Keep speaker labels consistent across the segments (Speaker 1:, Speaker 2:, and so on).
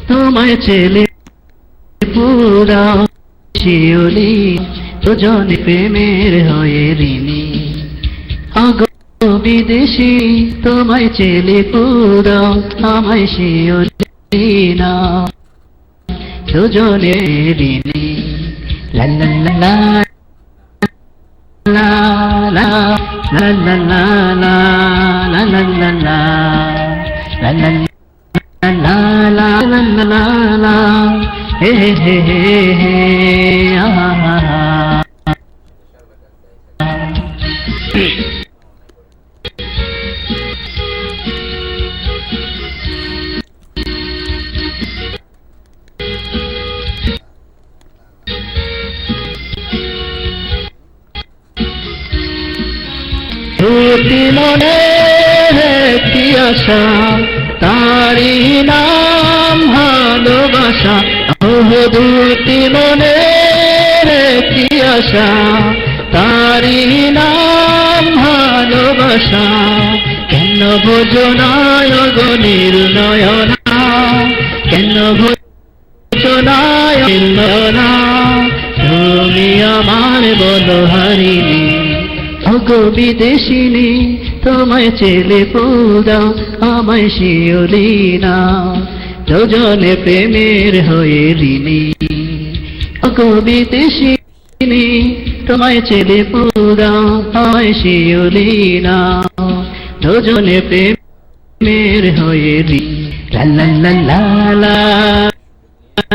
Speaker 1: তোমায় ছেলে পুরা শিওলি দুজনে প্রেমের হয়ে ঋণী আগো বিদেশি তোমায় ছেলে পুরা আমায় শিওলি না দুজনে ঋণী লা লা লা লা লা লা লা লা লা লা লা লা লা লা la la la la la la he he he he ah ah দুটি মনে কি আশা তারি নাম ভালোবাসা দুটি মনের কি আশা তারি নাম ভালোবাসা কেন বোঝো না গো নির্ণয়না কেন বোঝো না নির্ণয়না তুমি আমার বলো হারিনি অগো বিদেশিনী তোমায় ছেলে পুরা আমায় শিওলি না দুজনে প্রেমের হয়ে ঋণী অগো বিদেশিনী তোমায় ছেলে পুরা আমায় শিওলি না দুজনে প্রেমের হয়ে ঋণী লা লা লা লা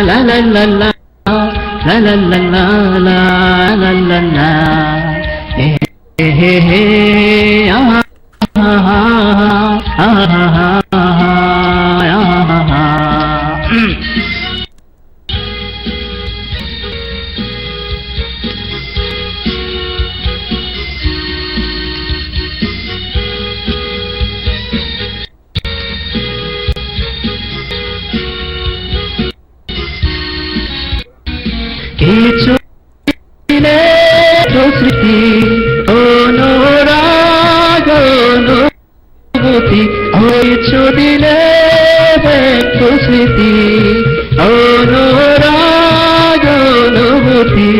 Speaker 1: লা লা লা লা লা লা লা লা লা লা লা he he he ah ah ah ah কিছু স্মৃতি অনুরাগ অনুভূতি হয়েছো দিলে একটু স্মৃতি অনুরাগ অনুভূতি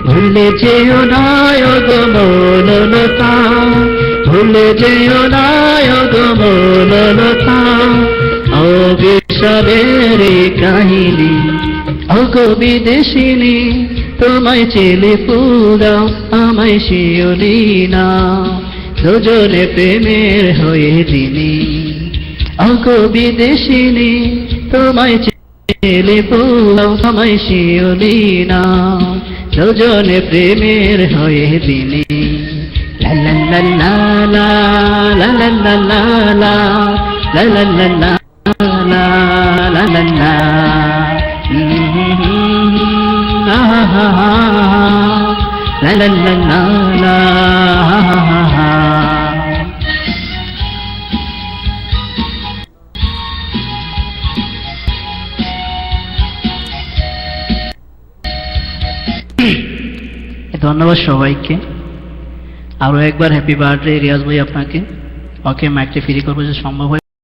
Speaker 1: ভুলে যেও না গো মৌলতা ভুলে যেও না গো মৌলতা অবিশ্বাসের কাহিনী অগো বিদেশিনী তোমায় ছেলে পুরা আমায় শিওলি না দুজনে প্রেমের হয়ে ঋণী অগো বিদেশিনী তোমায় ছেলে পুরা আমায় শিওলি না দুজনে প্রেমের হয়ে ঋণী লা লা লা লা লা লা লা লা লা লা লা লা লা লা লা লা la la la la la ধন্যবাদ সবাইকে আরো একবার হ্যাপি বার্থডে রিয়াজ ভাই আপনাকে ওকে মাইকটা ফ্রি করবো যে সম্ভব হয়